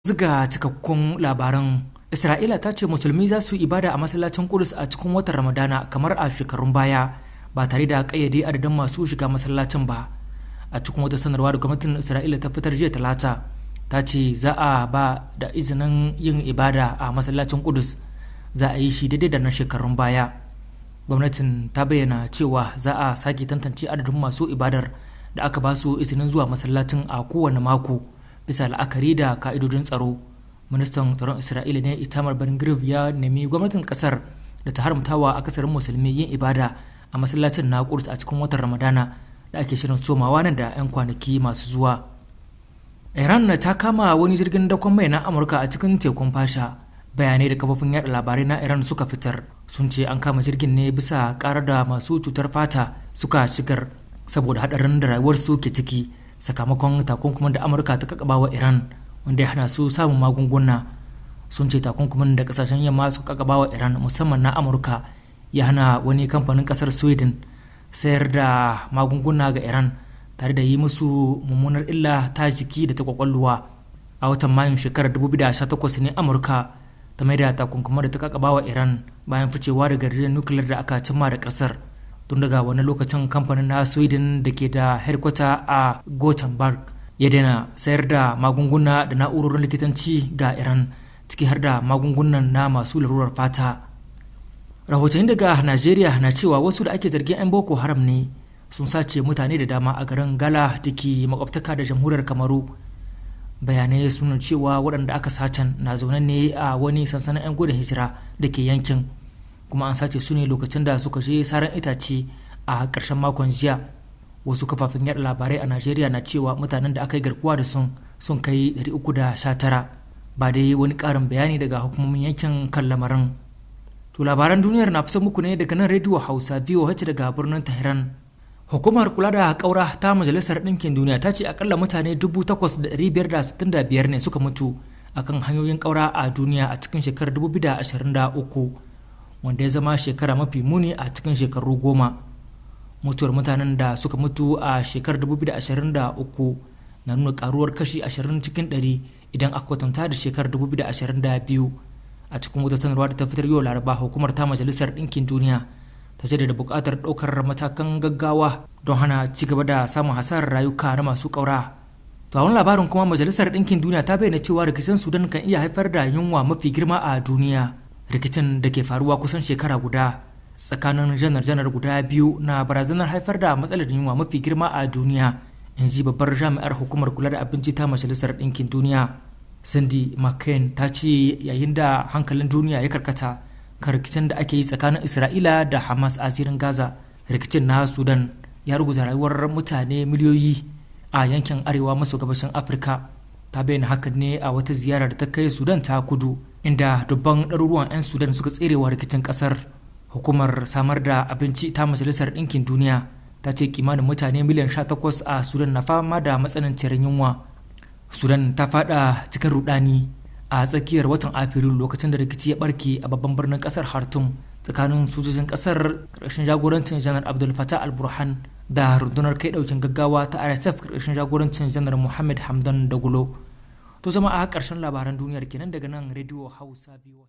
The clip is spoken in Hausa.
Ziga cikakkun labaran. Isra'ila ta ce musulmi za su ibada a masallacin Kudus a cikin watan Ramadana kamar a shekarun baya ba tare da kayyade adadin masu shiga masallacin ba. A cikin wata sanarwa da gwamnatin Isra'ila ta fitar jiya Talata, ta ce za a ba da izinin yin ibada a masallacin Kudus, za a yi shi daidai da na shekarun baya. Gwamnatin ta bayyana cewa za a sake tantance adadin masu ibadar da aka ba su izinin zuwa masallacin a kowane mako bisa la'akari da ka'idodin tsaro. Ministan tsaron Isra'ila ne Itamar Ben-Gvir ya nemi gwamnatin kasar da ta haramtawa akasarin musulmi yin ibada a masallacin na Quds a cikin watan Ramadana da ake shirin somawa nan da 'yan kwanaki masu zuwa. Iran ta kama wani jirgin dakon mai na Amurka a cikin tekun Fasha. Bayanai da kafofin yada labarai na Iran suka fitar sun ce an kama jirgin ne bisa karar da masu cutar fata suka shigar saboda hadarin da rayuwarsu ke ciki sakamakon takunkumin da Amurka ta kakaba wa Iran, wanda ya hana su samun magunguna. Sun ce takunkumin da kasashen yamma suka kakaba wa Iran, musamman na Amurka, ya hana wani kamfanin kasar Sweden sayar da magunguna ga Iran tare da yi musu mummunar illa ta jiki da ta kwakwalwa. A watan Mayun shekarar 2018 ne Amurka ta maida takunkumin da ta kakaba wa Iran bayan ficewa daga yarjejeniyar nukiliyar da aka cimma da kasar. Tun daga wani lokacin kamfanin na Sweden da ke da headquarter a Gothenburg ya daina sayar da magunguna da na'urorin likitanci ga Iran, ciki har da magungunan na masu larurar fata. Rahotanni daga Najeriya na cewa wasu da ake zargin 'yan Boko Haram ne sun sace mutane da dama a garin Gala da ke makwabtaka da jamhuriyar Kamaru. Bayanai sun nuna cewa waɗanda aka sacen na zaune ne a wani sansanin 'yan gudun hijira da ke yankin, kuma an sace su ne lokacin da suka je saran itace a ƙarshen makon jiya. Wasu kafafen yaɗa labarai a Najeriya na cewa mutanen da aka yi garkuwa da sun kai 319, ba dai wani ƙarin bayani daga hukumomin yankin kan lamarin. To labaran duniyar na fito muku ne daga nan rediyo Hausa VOH daga birnin Tehran. Hukumar kula da ƙaura ta Majalisar Ɗinkin Duniya ta ce akalla mutane 8,565 ne suka mutu akan hanyoyin ƙaura a duniya a cikin shekarar 2023, wanda ya zama shekara mafi muni a cikin shekaru 10. Mutuwar mutanen da suka mutu a shekarar 2023 na nuna karuwar kashi 20 cikin 100 idan aka kwatanta da shekarar 2022. A cikin wata sanarwa da ta fitar yau Laraba, hukumar ta Majalisar Ɗinkin Duniya ta ce da buƙatar ɗaukar matakan gaggawa don hana ci gaba da samun hasarar rayuka na masu ƙaura. To a wani labarin kuma, Majalisar Ɗinkin Duniya ta bayyana cewa rikicin Sudan kan iya haifar da yunwa mafi girma a duniya. Rikicin da ke faruwa kusan shekara guda tsakanin janar-janar guda biyu na barazanar haifar da matsalar yunwa mafi girma a duniya, in ji babbar jami'ar hukumar kula da abinci ta Majalisar Ɗinkin Duniya. Cindy McCain ta ce yayin da hankalin duniya ya karkata kan rikicin da ake yi tsakanin Isra'ila da Hamas a zirin Gaza, rikicin na Sudan ya ruguza rayuwar mutane miliyoyi a yankin arewa maso gabashin Afirka. Ta bayyana hakan ne a wata ziyara da ta kai Sudan ta kudu, inda dubban ɗaruruwan 'yan Sudan suka tserewa rikicin ƙasar. Hukumar samar da abinci ta Majalisar Ɗinkin Duniya ta ce kimanin mutane miliyan 18 a Sudan na fama da matsananciyar yunwa. Sudan ta fada cikin rudani a tsakiyar watan Afrilu lokacin da rikici ya barke a babban birnin kasar Khartoum tsakanin sojojin kasar karkashin jagorancin Janar Abdul Fattah al-Burhan da rundunar kai daukin gaggawa ta RSF karkashin jagorancin Janar Mohammed Hamdan Dagalo. To zama a karshen labaran duniyar kenan daga nan Radio Hausa biyu.